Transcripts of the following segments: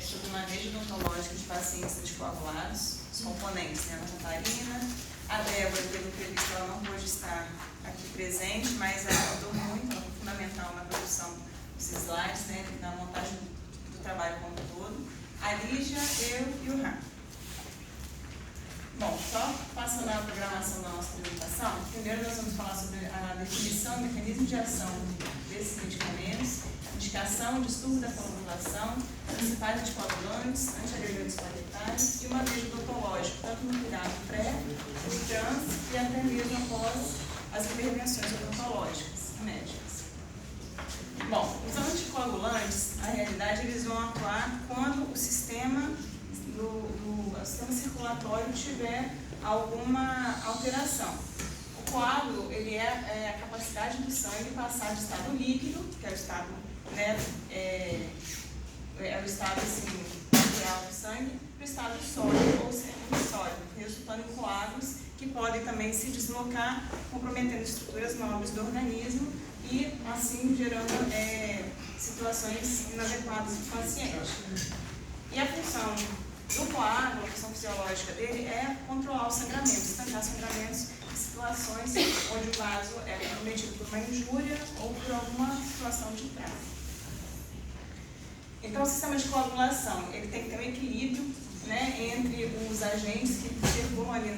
sobre o manejo odontológico de pacientes anticoagulados, os componentes, né, a Catarina. A Débora, pelo previsto, ela não pôde estar aqui presente, mas ela ajudou muito, ela foi fundamental na produção dos slides, né, na montagem do trabalho como um todo. A Lígia, eu e o Rá. Bom, só passando a programação da nossa apresentação, primeiro nós vamos falar sobre a definição, mecanismo de ação desses medicamentos, indicação, distúrbio da coagulação, principais anticoagulantes, antiagregantes plaquetários e o manejo odontológico, tanto no cuidado pré, no trans e até mesmo após as intervenções odontológicas médicas. Bom, os anticoagulantes, na realidade, eles vão atuar quando o sistema circulatório tiver alguma alteração. O coágulo, ele é a capacidade do sangue passar de estado líquido, que é o estado, né, é o estado assim, real do sangue, para o estado sólido ou semi-sólido, resultando em coágulos que podem também se deslocar, comprometendo estruturas nobres do organismo e, assim, gerando situações inadequadas do paciente. E a função do coágulo, a função fisiológica dele é controlar os sangramentos, estancar sangramentos em situações onde o vaso é comprometido por uma injúria ou por alguma situação de tráfico. Então, o sistema de coagulação, ele tem que ter um equilíbrio, né, entre os agentes que circulam ali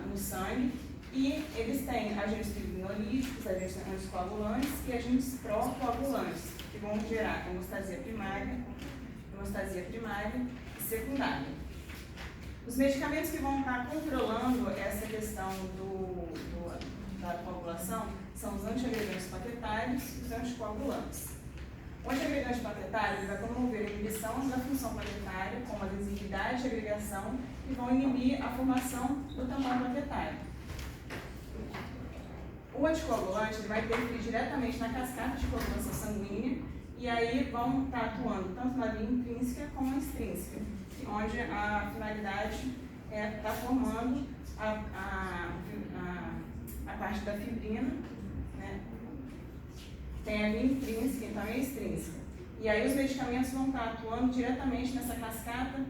no sangue, e eles têm agentes fibrinolíticos, agentes anticoagulantes e agentes pró-coagulantes, que vão gerar hemostasia primária e secundária. Os medicamentos que vão estar controlando essa questão da coagulação são os antiagregantes plaquetários e os anticoagulantes. O antiagregante plaquetário vai promover a inibição da função plaquetária, como a adesividade e agregação, e vão inibir a formação do tampão plaquetário. O anticoagulante ele vai interferir diretamente na cascata de coagulação sanguínea, e aí vão estar atuando tanto na via intrínseca como extrínseca, onde a finalidade é estar formando a parte da fibrina, né? Tem a via intrínseca, então é extrínseca. E aí os medicamentos vão estar atuando diretamente nessa cascata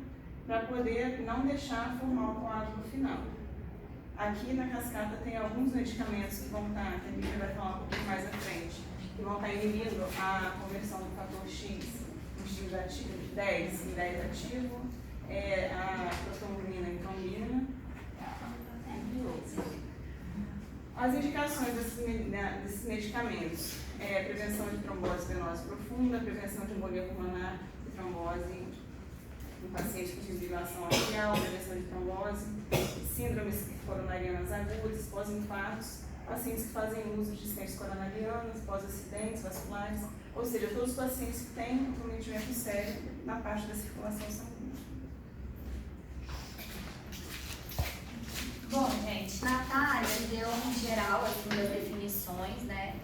para poder não deixar formar o coágulo final. Aqui na cascata tem alguns medicamentos que vão estar, que a gente vai falar um pouquinho mais à frente, que vão estar inibindo a conversão do fator X em X ativo, 10 em 10 ativo, a protonina em trombina, entre outros. As indicações desses medicamentos prevenção de trombose venosa profunda, prevenção de embolia pulmonar e trombose em pacientes com fibrilação arterial, prevenção de trombose, síndromes coronarianas agudas, pós-infartos, pacientes que fazem uso de estentes coronarianas, pós-acidentes vasculares, ou seja, todos os pacientes que têm comprometimento sério na parte da circulação sanguínea. Bom, gente, Natália deu em geral as definições, né,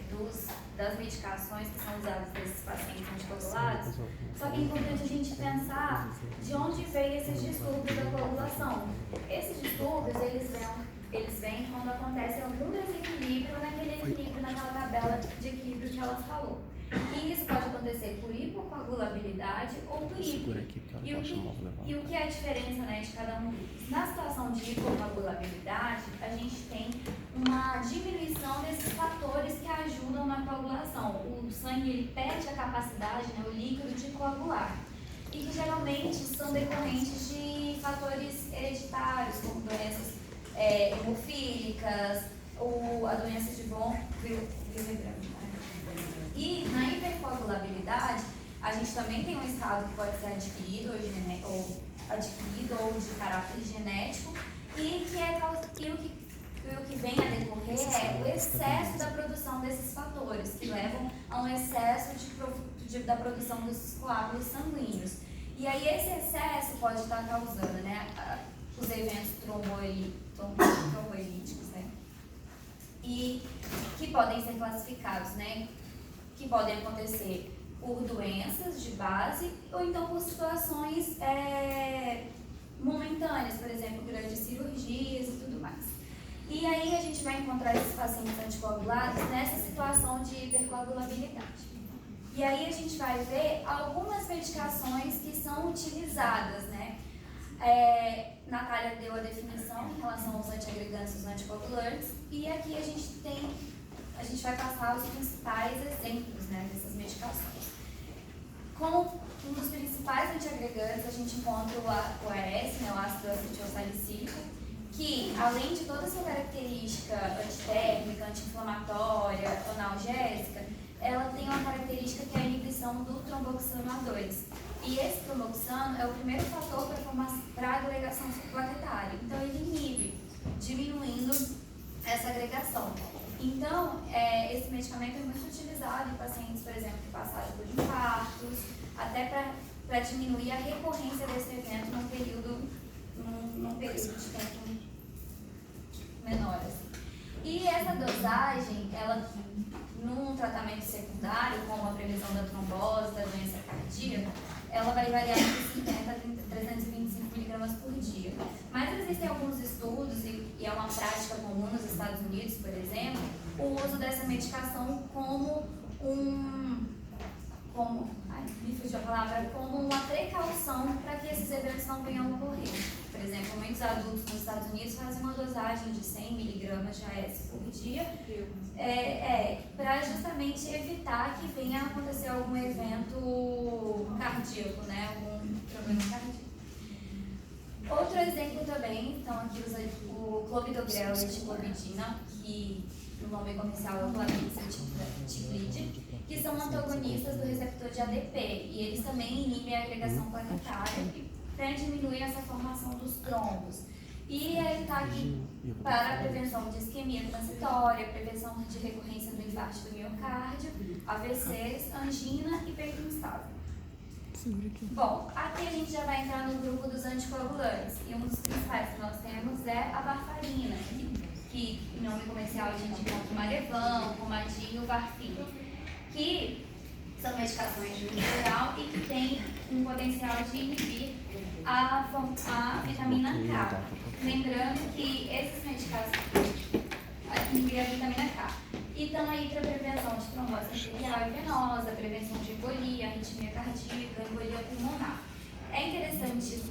das medicações que são usadas nesses pacientes anticoagulados, só que é importante a gente pensar de onde vem esses distúrbios da coagulação. Esses distúrbios, eles vêm quando acontece algum desequilíbrio naquela tabela de equilíbrio que ela falou. E isso pode acontecer por hipocoagulabilidade ou por hipo. E o que é a diferença, né, de cada um deles? Na situação de hipocoagulabilidade, a gente tem uma diminuição desses fatores que ajudam na coagulação. O sangue ele perde a capacidade, né, o líquido de coagular. E que geralmente são decorrentes de fatores hereditários, como doenças hemofílicas ou a doença de von Willebrand. E na hipercoagulabilidade, a gente também tem um estado que pode ser adquirido ou de caráter genético e o que vem a decorrer é o excesso da produção desses fatores, que levam a um excesso da produção desses coágulos sanguíneos. E aí esse excesso pode estar causando, né, os eventos tromboelíticos, né, e que podem ser classificados, né, que podem acontecer por doenças de base ou então por situações momentâneas, por exemplo, grandes cirurgias e tudo mais. E aí a gente vai encontrar esses pacientes anticoagulados nessa situação de hipercoagulabilidade. E aí a gente vai ver algumas medicações que são utilizadas, né? Natália deu a definição em relação aos antiagregantes e os anticoagulantes, e aqui a gente vai passar os principais exemplos, né, dessas medicações. Como um dos principais antiagregantes, a gente encontra o AS, né, o ácido acetilsalicílico, que, além de toda essa característica antitérmica, anti-inflamatória, analgésica, ela tem uma característica que é a inibição do tromboxano A2. E esse tromboxano é o primeiro fator para a agregação plaquetária. Então, ele inibe, diminuindo essa agregação. Então, esse medicamento é muito utilizado em pacientes, por exemplo, que passaram por infartos, até para diminuir a recorrência desse evento num período de tempo menor. Assim. E essa dosagem, ela, num tratamento secundário, como a prevenção da trombose, da doença cardíaca, ela vai variar entre 50 a 325 mg por dia. Mas existem alguns estudos, e é uma prática comum nos Estados Unidos, por exemplo, o uso dessa medicação como uma precaução para que esses eventos não venham a ocorrer. Por exemplo, muitos adultos nos Estados Unidos fazem uma dosagem de 100 mg de AS por dia, para justamente evitar que venha a acontecer algum evento cardíaco, né? Algum problema cardíaco. Outro exemplo também, então aqui usa o clopidogrel e a ciclopidina, que o nome comercial é o claviciltiplide, que são antagonistas do receptor de ADP, e eles também inibem a agregação plaquetária para diminuir essa formação dos trombos. E ele está aqui para a prevenção de isquemia transitória, prevenção de recorrência do infarto do miocárdio, AVCs, angina e peito instável. Bom, aqui a gente já vai entrar no grupo dos anticoagulantes, e um dos principais que nós temos é a varfarina, que em nome comercial a gente encontra o Marevan, o Comadin e o Varfin, que são medicações de uso oral e que têm um potencial de inibir a vitamina K. Lembrando que esses medicações inibem a vitamina K. E estão aí para prevenção de trombose arterial e venosa, prevenção de embolia, arritmia cardíaca, embolia pulmonar. É interessante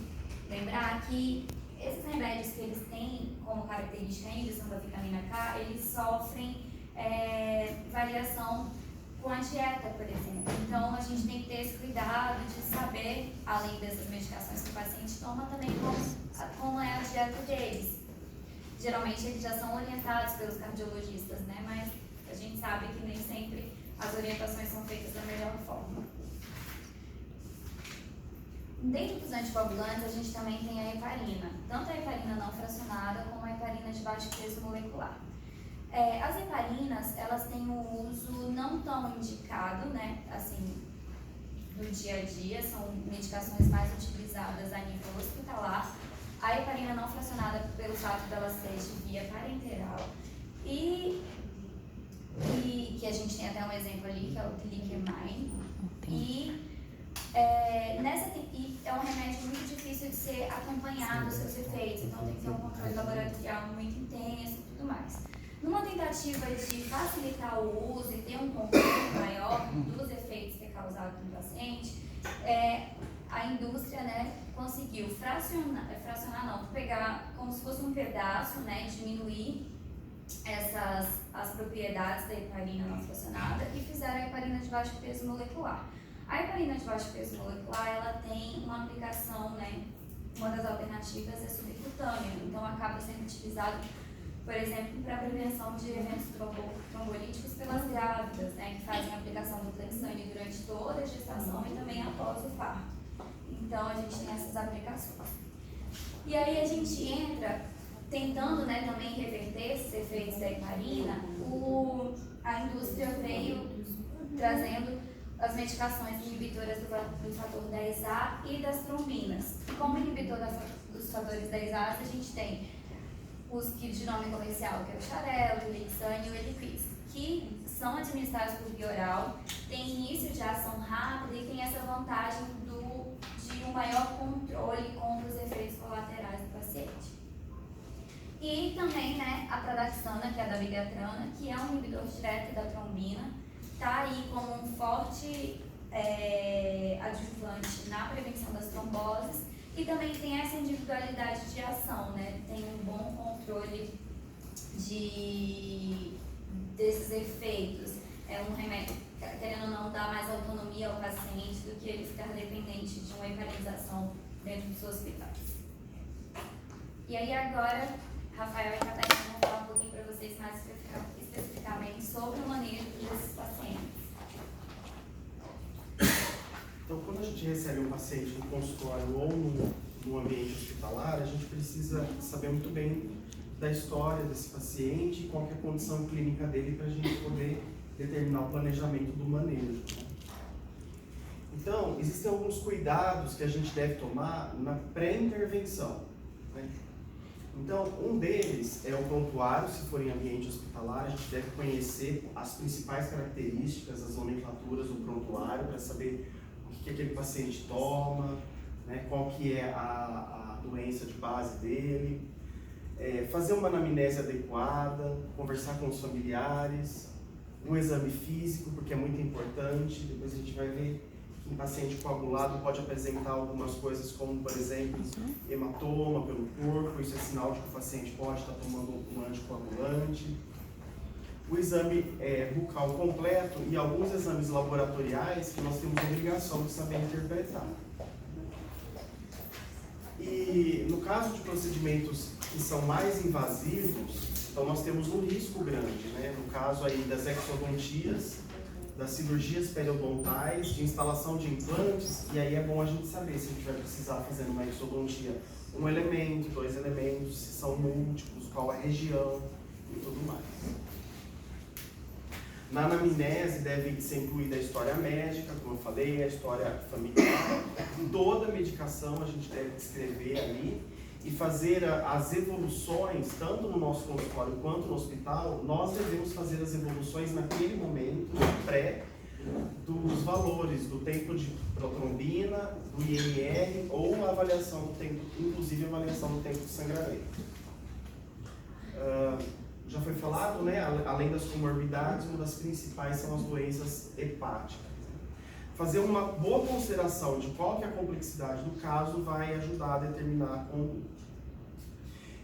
lembrar que esses remédios que eles têm como característica a inibição da vitamina K, eles sofrem variação com a dieta, por exemplo. Então, a gente tem que ter esse cuidado de saber, além dessas medicações que o paciente toma, também como é a dieta deles. Geralmente, eles já são orientados pelos cardiologistas, né? Mas a gente sabe que nem sempre as orientações são feitas da melhor forma. Dentro dos anticoagulantes, a gente também tem a heparina, tanto a heparina não fracionada como a heparina de baixo peso molecular. As heparinas, elas têm um uso não tão indicado, né, assim, no dia a dia, são medicações mais utilizadas a nível hospitalar. A heparina não fracionada, pelo fato dela ser de via parenteral, e que a gente tem até um exemplo ali, que é o Glicermine, e é um remédio muito difícil de ser acompanhado os seus efeitos, então tem que ter um controle laboratorial muito intenso e tudo mais. Numa tentativa de facilitar o uso e ter um controle maior dos efeitos que é causado no paciente, a indústria, né, conseguiu pegar como se fosse um pedaço, né, diminuir as propriedades da heparina não fracionada e fizeram a heparina de baixo peso molecular. A heparina de baixo peso molecular, ela tem uma aplicação, né, uma das alternativas é subcutânea, então acaba sendo utilizado, por exemplo, para a prevenção de eventos trombolíticos pelas grávidas, né, que fazem a aplicação do Clexane durante toda a gestação e também após o parto. Então, a gente tem essas aplicações. E aí a gente entra tentando, né, também reverter esses efeitos da heparina. A indústria veio trazendo as medicações inibitoras do fator 10A e das trombinas. Como inibitor dos fatores 10A, a gente tem os que de nome comercial, que é o Xarelto, o Lixane e o Eliquis, que são administrados por via oral, tem início de ação rápida e tem essa vantagem de um maior controle contra os efeitos colaterais do paciente. E também, né, a Pradaxana, que é a da bigatrana, que é um inibidor direto da trombina, está aí como um forte adjuvante na prevenção das tromboses e também tem essa individualidade de ação, né? Tem um bom controle desses efeitos. É um remédio, querendo ou não, dar mais autonomia ao paciente do que ele ficar dependente de uma heparinização dentro dos hospitais. E aí agora, Rafael e Catarina vão falar um pouquinho para vocês mais especificamente sobre o manejo desses pacientes. Então, quando a gente recebe um paciente no consultório ou no ambiente hospitalar, a gente precisa saber muito bem da história desse paciente e qual que é a condição clínica dele para a gente poder determinar o planejamento do manejo. Então, existem alguns cuidados que a gente deve tomar na pré-intervenção, né? Então, um deles é o prontuário. Se for em ambiente hospitalar, a gente deve conhecer as principais características, as nomenclaturas do prontuário, para saber o que aquele paciente toma, né, qual que é a doença de base dele, fazer uma anamnese adequada, conversar com os familiares, um exame físico, porque é muito importante. Depois a gente vai ver que um paciente coagulado pode apresentar algumas coisas como, por exemplo, hematoma pelo corpo. Isso é sinal de que o paciente pode estar tomando um anticoagulante. O exame bucal completo e alguns exames laboratoriais que nós temos a obrigação de saber interpretar. E no caso de procedimentos que são mais invasivos, então nós temos um risco grande, né? No caso aí das exodontias, das cirurgias periodontais, de instalação de implantes, e aí é bom a gente saber se a gente vai precisar fazer uma exodontia um elemento, 2 elementos, se são múltiplos, qual a região e tudo mais. Na anamnese deve ser incluída a história médica, como eu falei, a história familiar. Toda medicação a gente deve descrever ali e fazer as evoluções, tanto no nosso consultório quanto no hospital. Nós devemos fazer as evoluções naquele momento pré dos valores, do tempo de protrombina, do INR ou a avaliação do tempo, inclusive a avaliação do tempo de sangramento. Já foi falado, né? Além das comorbidades, uma das principais são as doenças hepáticas. Fazer uma boa consideração de qual que é a complexidade do caso vai ajudar a determinar a conduta.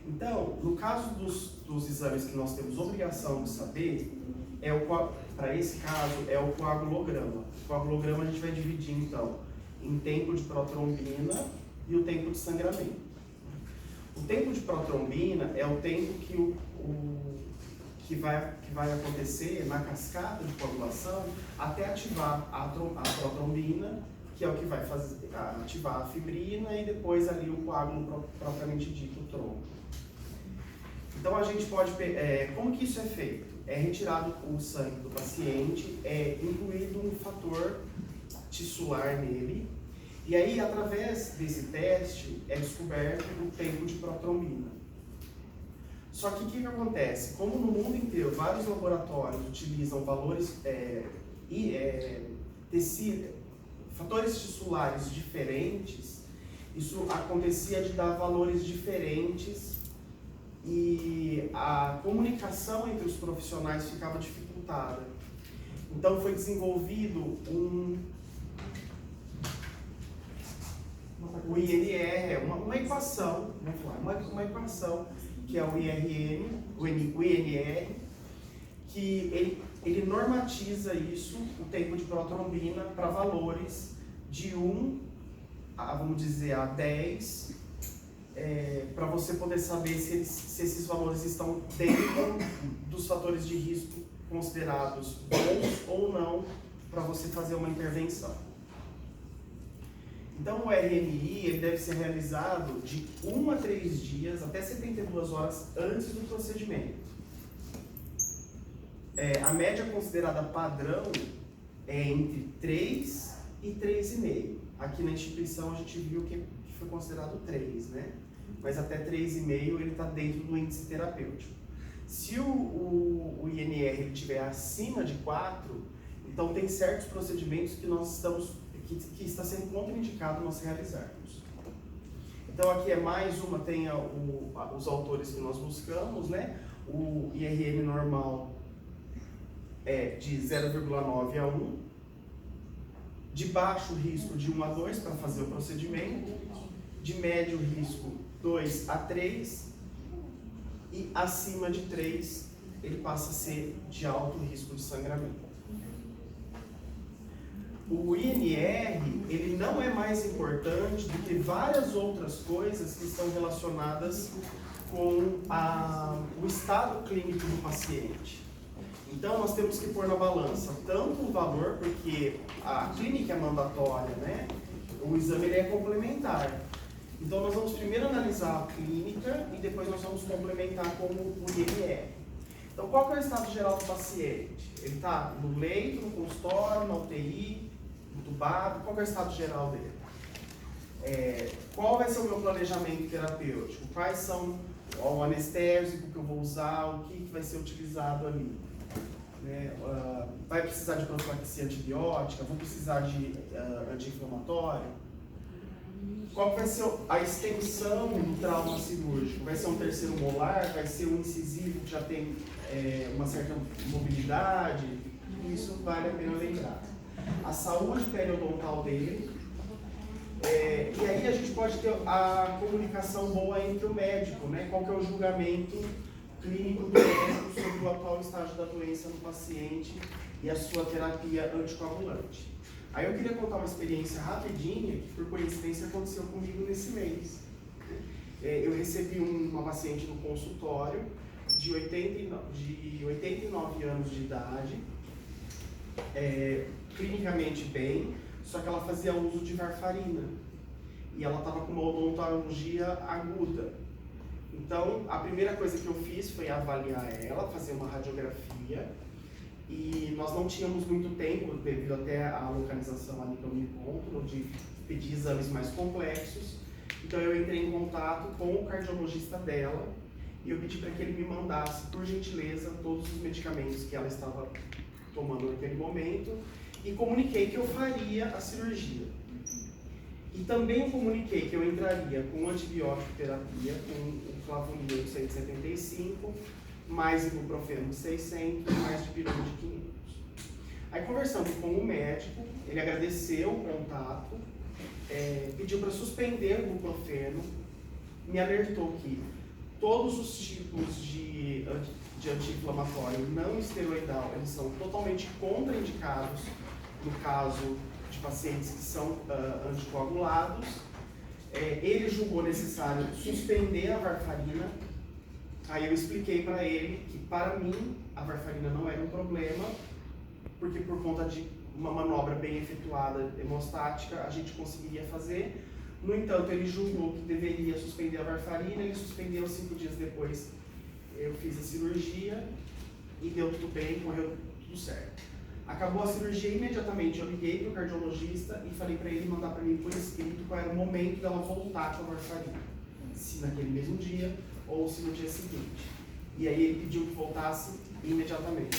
Então, no caso dos exames que nós temos obrigação de saber, para esse caso, é o coagulograma. O coagulograma a gente vai dividir, então, em tempo de protrombina e o tempo de sangramento. O tempo de protrombina é o tempo que vai acontecer na cascata de coagulação até ativar a protrombina, que é o que vai ativar a fibrina e depois ali o coágulo propriamente dito, o tronco. Então a gente pode, como que isso é feito? É retirado o sangue do paciente, é incluído um fator tissular nele, e aí através desse teste é descoberto o tempo de protrombina. Só que o que acontece? Como no mundo inteiro vários laboratórios utilizam valores, fatores tissulares diferentes, isso acontecia de dar valores diferentes e a comunicação entre os profissionais ficava dificultada. Então foi desenvolvido o INR, uma equação, vamos falar, uma equação que é o INR, que ele normatiza isso, o tempo de protrombina, para valores de 1 a, vamos dizer, a 10, para você poder saber se esses valores estão dentro dos fatores de risco considerados bons ou não para você fazer uma intervenção. Então o RNI ele deve ser realizado de 1 a 3 dias, até 72 horas antes do procedimento. A média considerada padrão é entre 3 e 3,5. Aqui na instituição a gente viu que foi considerado 3, né? Mas até 3,5 ele está dentro do índice terapêutico. Se o INR estiver acima de 4, então tem certos procedimentos que nós que está sendo contraindicado nós realizarmos. Então aqui é mais uma, tem os autores que nós buscamos, né? O IRM normal é de 0,9 a 1, de baixo risco de 1 a 2 para fazer o procedimento, de médio risco 2 a 3 e acima de 3 ele passa a ser de alto risco de sangramento. O INR, ele não é mais importante do que várias outras coisas que estão relacionadas com o estado clínico do paciente. Então, nós temos que pôr na balança tanto o valor, porque a clínica é mandatória, né? O exame ele é complementar. Então, nós vamos primeiro analisar a clínica e depois nós vamos complementar com o INR. Então, qual que é o estado geral do paciente? Ele está no leito, no consultório, na UTI, entubado? Qual que é o estado geral dele? Qual vai ser o meu planejamento terapêutico? Quais são o anestésico que eu vou usar? O que vai ser utilizado ali? Vai precisar de profilaxia antibiótica? Vou precisar de anti-inflamatório? Qual vai ser a extensão do trauma cirúrgico? Vai ser um terceiro molar? Vai ser um incisivo que já tem uma certa mobilidade? Tudo isso vale a pena lembrar. A saúde periodontal dele. E aí a gente pode ter a comunicação boa entre o médico, né? Qual que é o julgamento clínico do médico sobre o atual estágio da doença no paciente e a sua terapia anticoagulante. Aí eu queria contar uma experiência rapidinha, que por coincidência aconteceu comigo nesse mês. Eu recebi uma paciente no consultório de 89 anos de idade, clinicamente bem, só que ela fazia uso de varfarina. E ela estava com uma odontologia aguda. Então, a primeira coisa que eu fiz foi avaliar ela, fazer uma radiografia. E nós não tínhamos muito tempo, devido até à localização ali que eu me encontro, de pedir exames mais complexos. Então, eu entrei em contato com o cardiologista dela e eu pedi para que ele me mandasse, por gentileza, todos os medicamentos que ela estava tomando naquele momento e comuniquei que eu faria a cirurgia. E também comuniquei que eu entraria com antibiótico terapia, com o flavulino 175, mais ibuprofeno 600 e mais dipirona de 500. Aí conversando com o médico, ele agradeceu o contato, pediu para suspender o ibuprofeno, me alertou que todos os tipos de anti-inflamatório não esteroidal, eles são totalmente contraindicados no caso de pacientes que são anticoagulados. Ele julgou necessário suspender a varfarina. Aí eu expliquei para ele que, para mim, a varfarina não era um problema, porque por conta de uma manobra bem efetuada hemostática, a gente conseguiria fazer. No entanto, ele julgou que deveria suspender a varfarina, ele suspendeu 5 dias depois. Eu fiz a cirurgia e deu tudo bem, correu tudo certo. Acabou a cirurgia imediatamente, eu liguei para o cardiologista e falei para ele mandar para mim por escrito qual era o momento dela voltar com a varfarina. Se naquele mesmo dia ou se no dia seguinte. E aí ele pediu que voltasse imediatamente.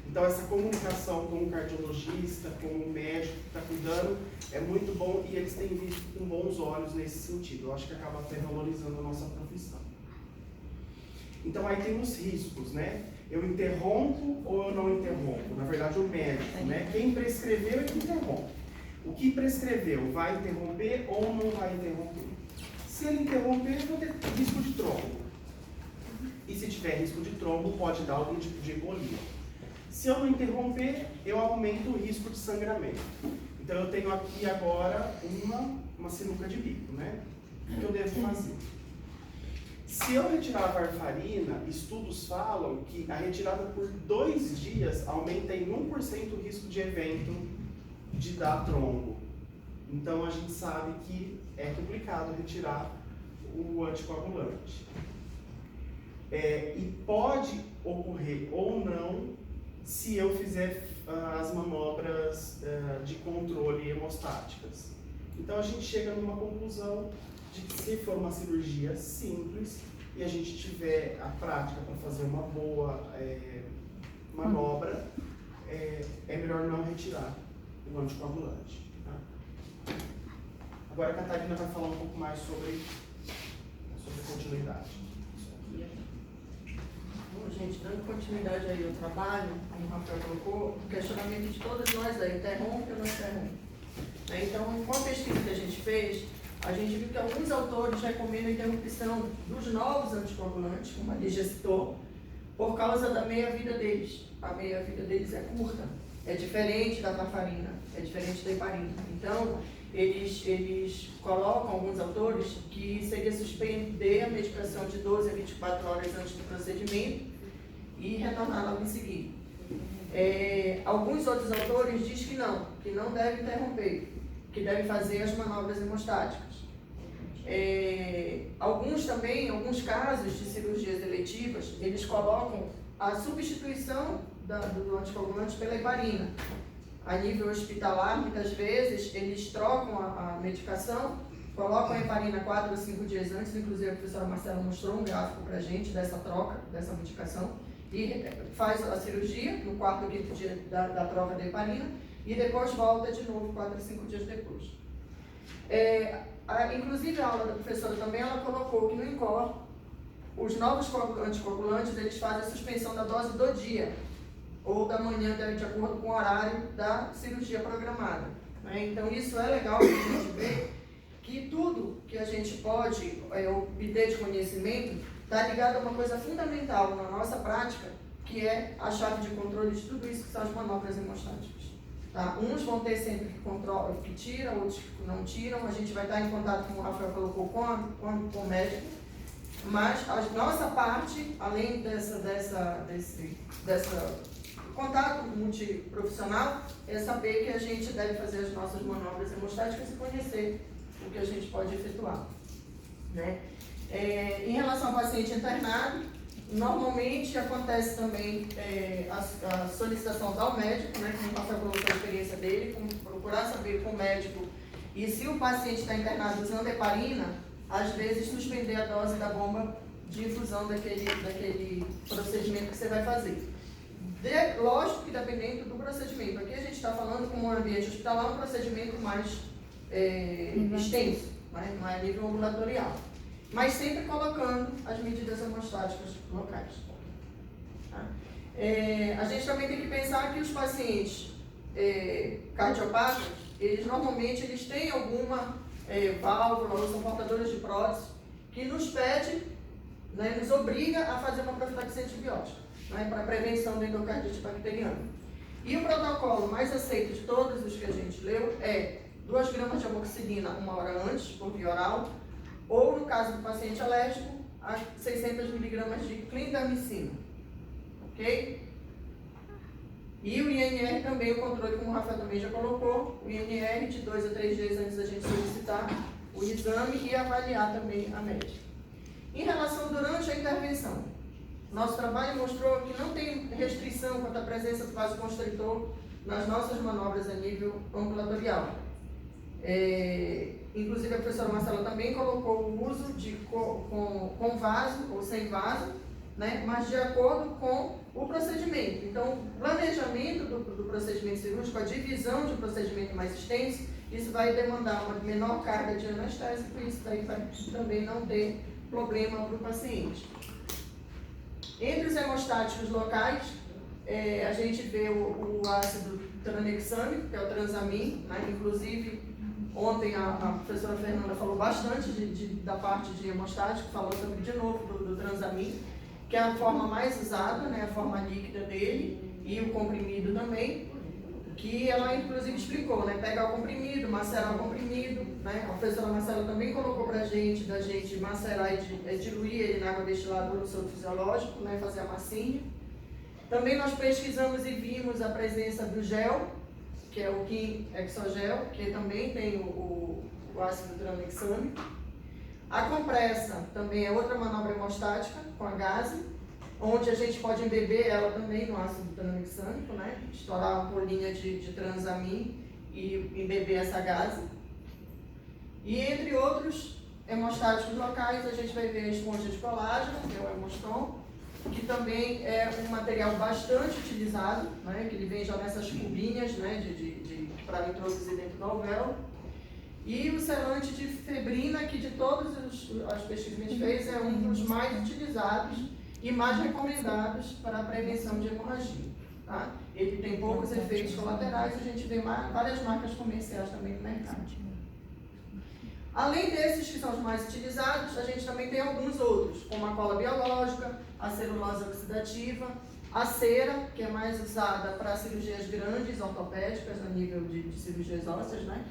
Então essa comunicação com o cardiologista, com o médico que está cuidando, é muito bom e eles têm visto com bons olhos nesse sentido. Eu acho que acaba até valorizando a nossa profissão. Então aí tem os riscos, né? Eu interrompo ou eu não interrompo? Na verdade o médico, né? Quem prescreveu é que interrompe. O que prescreveu vai interromper ou não vai interromper? Se ele interromper, eu vou ter risco de trombo. E se tiver risco de trombo, pode dar algum tipo de embolia. Se eu não interromper, eu aumento o risco de sangramento. Então eu tenho aqui agora uma sinuca de bico, né? O que eu devo fazer? Se eu retirar a varfarina, estudos falam que a retirada por 2 dias aumenta em 1% o risco de evento de dar trombo. Então a gente sabe que é complicado retirar o anticoagulante. E pode ocorrer ou não se eu fizer as manobras de controle hemostáticas. Então a gente chega numa conclusão de que se for uma cirurgia simples e a gente tiver a prática para fazer uma boa manobra, é melhor não retirar o anticoagulante. Tá? Agora a Catarina vai falar um pouco mais sobre continuidade. Bom, gente, dando continuidade aí ao trabalho, como o Rafael colocou, o questionamento de todos nós é interrompe ou não interrompe? Então, com a pesquisa que a gente fez, a gente viu que alguns autores recomendam a interrupção dos novos anticoagulantes, como a Lígia citou, por causa da meia-vida deles. A meia-vida deles é curta, é diferente da varfarina, é diferente da heparina. Então, eles colocam, alguns autores, que seria suspender a medicação de 12 a 24 horas antes do procedimento e retornar logo em seguida. Alguns outros autores dizem que não deve interromper, que deve fazer as manobras hemostáticas. Alguns casos de cirurgias eletivas, eles colocam a substituição do anticoagulante pela heparina. A nível hospitalar, muitas vezes, eles trocam a medicação, colocam a heparina 4 ou 5 dias antes, inclusive a professora Marcela mostrou um gráfico para a gente dessa troca, dessa medicação, e faz a cirurgia no 4º ou 5º dia da troca da heparina, e depois volta de novo 4 ou 5 dias depois. Inclusive a aula da professora também, ela colocou que no INCOR, os novos anticoagulantes, eles fazem a suspensão da dose do dia, ou da manhã, de acordo com o horário da cirurgia programada. Então isso é legal para a gente ver que tudo que a gente pode obter de conhecimento está ligado a uma coisa fundamental na nossa prática, que é a chave de controle de tudo isso que são as manobras hemostáticas. Tá? Uns vão ter sempre que tiram, outros que não tiram. A gente vai estar em contato, como o Rafael colocou, com o médico. Mas a nossa parte, além desse contato multiprofissional, é saber que a gente deve fazer as nossas manobras hemostáticas e conhecer o que a gente pode efetuar. Né? Em relação ao paciente internado, normalmente acontece também a solicitação ao médico, né, como o Rafael colocou a experiência dele, procurar saber com o médico, e se o paciente está internado usando heparina, às vezes suspender a dose da bomba de infusão daquele procedimento que você vai fazer. Lógico que dependendo do procedimento. Aqui a gente está falando como um ambiente hospitalar, um procedimento mais extenso, né? Não é a nível ambulatorial. Mas sempre colocando as medidas hemostáticas locais. Tá? A gente também tem que pensar que os pacientes cardiopatas, eles normalmente têm alguma válvula ou são portadores de prótese que nos pede, né, nos obriga a fazer uma profilaxia antibiótica, né, para prevenção da endocardite bacteriana. E o protocolo mais aceito de todos os que a gente leu é 2 gramas de amoxicilina 1 hora antes, por via oral, ou no caso do paciente alérgico, 600 miligramas de clindamicina. Ok? E o INR também, o controle, como o Rafael também já colocou, o INR de 2 a 3 dias antes da gente solicitar o exame e avaliar também a médica. Em relação durante a intervenção, nosso trabalho mostrou que não tem restrição quanto à presença do vasoconstritor nas nossas manobras a nível ambulatorial. Inclusive a professora Marcela também colocou o uso de com vaso ou sem vaso, né, mas de acordo com o procedimento. Então, o planejamento do procedimento cirúrgico, a divisão de um procedimento mais extenso, isso vai demandar uma menor carga de anestésico e isso daí vai também não ter problema para o paciente. Entre os hemostáticos locais, a gente vê o ácido tranexâmico, que é o transamin, né? Inclusive, ontem a professora Fernanda falou bastante da parte de hemostático, falou também de novo do transamin, que é a forma mais usada, né? A forma líquida dele e o comprimido também, que ela inclusive explicou, né? Pegar o comprimido, macerar o comprimido, né? A professora Marcela também colocou pra gente, da gente macerar e diluir ele na água destilada no soro fisiológico, né? Fazer a massinha. Também nós pesquisamos e vimos a presença do gel, que é o Quimexogel, que também tem o ácido tranexâmico. A compressa também é outra manobra hemostática com a gase, onde a gente pode embeber ela também no ácido tranexâmico, né? Estourar uma bolinha de transamin e embeber essa gase. E entre outros hemostáticos locais, a gente vai ver a esponja de colágeno, que é o Hemoston, que também é um material bastante utilizado, né? Que ele vem já nessas cubinhas, né? Para introduzir dentro do alvéolo. E o selante de febrina, que de todas as pesquisas que a gente fez, é um dos mais utilizados e mais recomendados para a prevenção de hemorragia. Tá? Ele tem poucos efeitos colaterais, a gente vê várias marcas comerciais também no mercado. Além desses que são os mais utilizados, a gente também tem alguns outros, como a cola biológica, a celulose oxidativa, a cera, que é mais usada para cirurgias grandes, ortopédicas, a nível de cirurgias ósseas, né?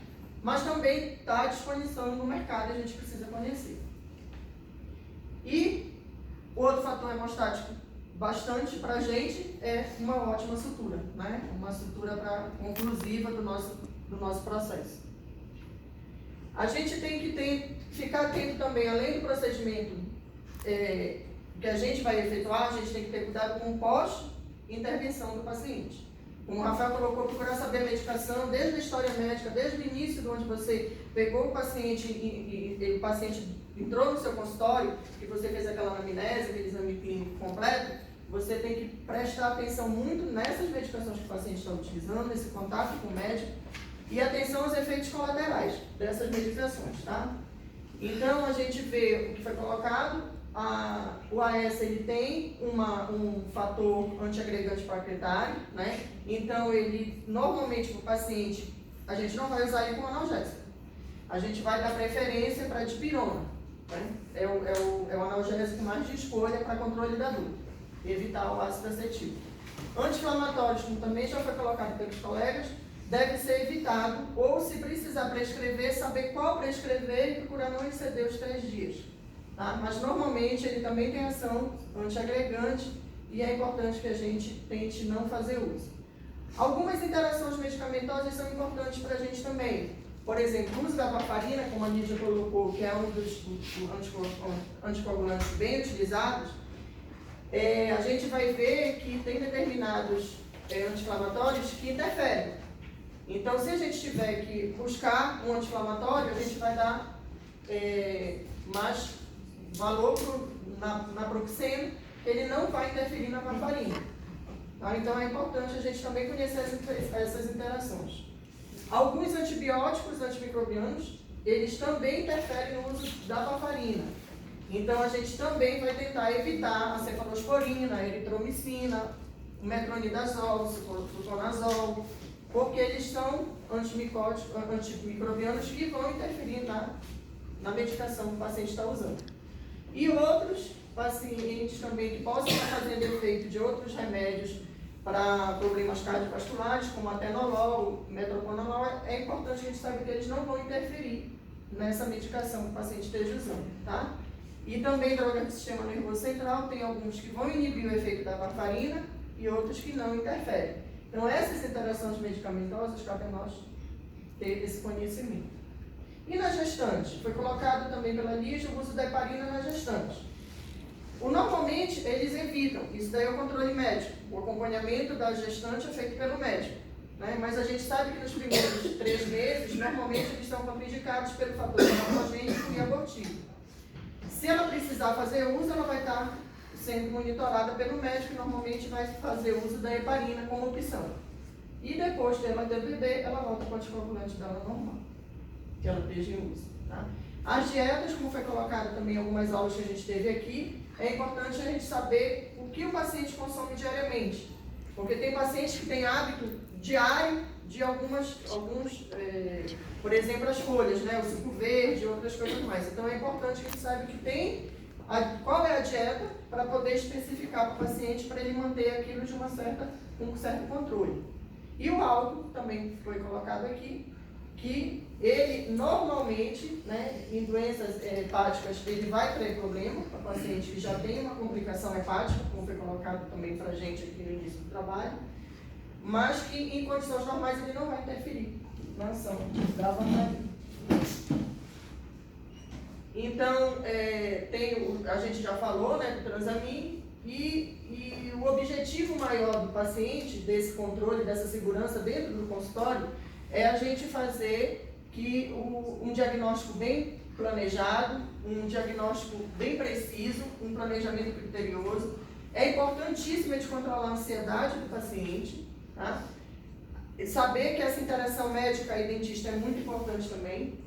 Mas também está à disposição no mercado e a gente precisa conhecer. E o outro fator hemostático bastante para a gente é uma ótima sutura, né? Uma sutura conclusiva do nosso processo. A gente tem que ficar atento também, além do procedimento que a gente vai efetuar, a gente tem que ter cuidado com o pós-intervenção do paciente. Como o Rafael colocou, procurar saber a medicação, desde a história médica, desde o início de onde você pegou o paciente e o paciente entrou no seu consultório, e você fez aquela anamnese, aquele exame clínico completo, você tem que prestar atenção muito nessas medicações que o paciente está utilizando, nesse contato com o médico, e atenção aos efeitos colaterais dessas medicações, tá? Então, a gente vê o que foi colocado, o AS ele tem um fator antiagregante plaquetário, né? Então, ele, normalmente, para o paciente, a gente não vai usar ele como analgésico. A gente vai dar preferência para a dipirona, né? É o analgésico mais de escolha para controle da dor, evitar o ácido acetil. Anti-inflamatórios, como também já foi colocado pelos colegas, deve ser evitado, ou se precisar prescrever, saber qual prescrever e procurar não exceder os 3 dias. Tá? Mas normalmente ele também tem ação antiagregante e é importante que a gente tente não fazer uso. Algumas interações medicamentosas são importantes para a gente também. Por exemplo, o uso da varfarina, como a Lídia colocou, que é um dos anticoagulantes bem utilizados, a gente vai ver que tem determinados anti-inflamatórios que interferem. Então, se a gente tiver que buscar um anti-inflamatório, a gente vai dar mais valor na proxeno, ele não vai interferir na varfarina. Tá? Então, é importante a gente também conhecer essas interações. Alguns antibióticos antimicrobianos, eles também interferem no uso da varfarina. Então, a gente também vai tentar evitar a cefalosporina, a eritromicina, o metronidazol, o fluconazol, porque eles são antimicrobianos que vão interferir na medicação que o paciente está usando. E outros pacientes também que possam estar fazendo efeito de outros remédios para problemas cardiovasculares, como atenolol, metoprolol, é importante a gente saber que eles não vão interferir nessa medicação que o paciente esteja usando, tá? E também drogas do sistema nervoso central, tem alguns que vão inibir o efeito da varfarina e outros que não interferem. Então, essas interações medicamentosas, cabe a nós ter esse conhecimento. E na gestante? Foi colocado também pela Lígia o uso da heparina na gestante. Normalmente, eles evitam, isso daí é o controle médico. O acompanhamento da gestante é feito pelo médico. Né? Mas a gente sabe que nos primeiros 3 meses, normalmente eles são contraindicados pelo fator hematogênico e abortivo. Se ela precisar fazer uso, ela vai estar sendo monitorada pelo médico, e normalmente vai fazer uso da heparina como opção. E depois que ela ter o bebê, ela volta para o anticoagulante dela normal, que ela esteja em uso. Tá? As dietas, como foi colocado também em algumas aulas que a gente teve aqui, é importante a gente saber o que o paciente consome diariamente. Porque tem pacientes que têm hábito diário de alguns, por exemplo, as folhas, né? O suco verde e outras coisas mais. Então é importante que a gente saiba que tem qual é a dieta para poder especificar para o paciente, para ele manter aquilo de um certo controle. E o álcool também foi colocado aqui, que ele normalmente, né, em doenças hepáticas, ele vai ter problema para o paciente que já tem uma complicação hepática, como foi colocado também para a gente aqui no início do trabalho, mas que em condições normais ele não vai interferir na ação da varfarina. Então, a gente já falou, né, do Transamin, e o objetivo maior do paciente, desse controle, dessa segurança dentro do consultório, é a gente fazer um diagnóstico bem planejado, um diagnóstico bem preciso, um planejamento criterioso. É importantíssimo a gente controlar a ansiedade do paciente, tá? Saber que essa interação médica e dentista é muito importante também.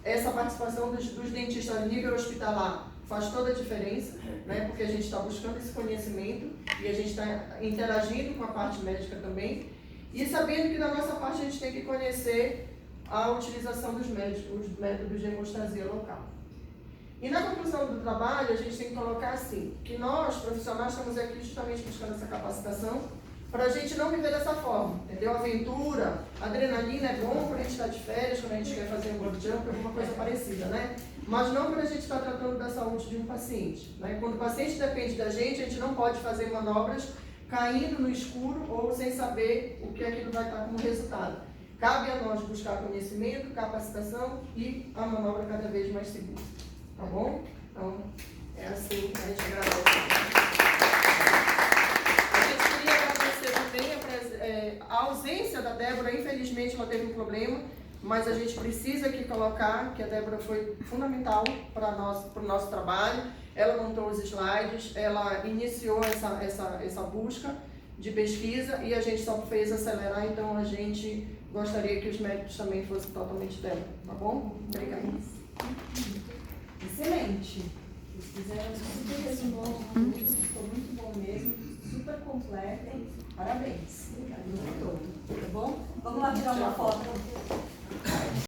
Essa participação dos dentistas a nível hospitalar faz toda a diferença, né? Porque a gente está buscando esse conhecimento e a gente está interagindo com a parte médica também. E sabendo que da nossa parte a gente tem que conhecer a utilização dos métodos de hemostasia local. E na conclusão do trabalho, a gente tem que colocar assim, que nós, profissionais, estamos aqui justamente buscando essa capacitação para a gente não viver dessa forma, entendeu? Aventura, adrenalina é bom quando a gente está de férias, quando a gente quer fazer um road jump, alguma coisa parecida, né? Mas não quando a gente está tratando da saúde de um paciente, né? Quando o paciente depende da gente, a gente não pode fazer manobras caindo no escuro ou sem saber o que aquilo vai estar como resultado. Cabe a nós buscar conhecimento, capacitação e a manobra cada vez mais segura. Tá bom? Então, é assim que a gente agradece. A gente queria agradecer também a ausência da Débora. Infelizmente, ela teve um problema, mas a gente precisa aqui colocar que a Débora foi fundamental para o nosso trabalho. Ela montou os slides, ela iniciou essa busca de pesquisa e a gente só fez acelerar, então a gente gostaria que os médicos também fossem totalmente dela, tá bom? Obrigada. Excelente. Eles fizeram super resumo, ficou muito bom mesmo, super completo. Parabéns. Obrigada. Tá bom? Vamos lá tirar uma foto.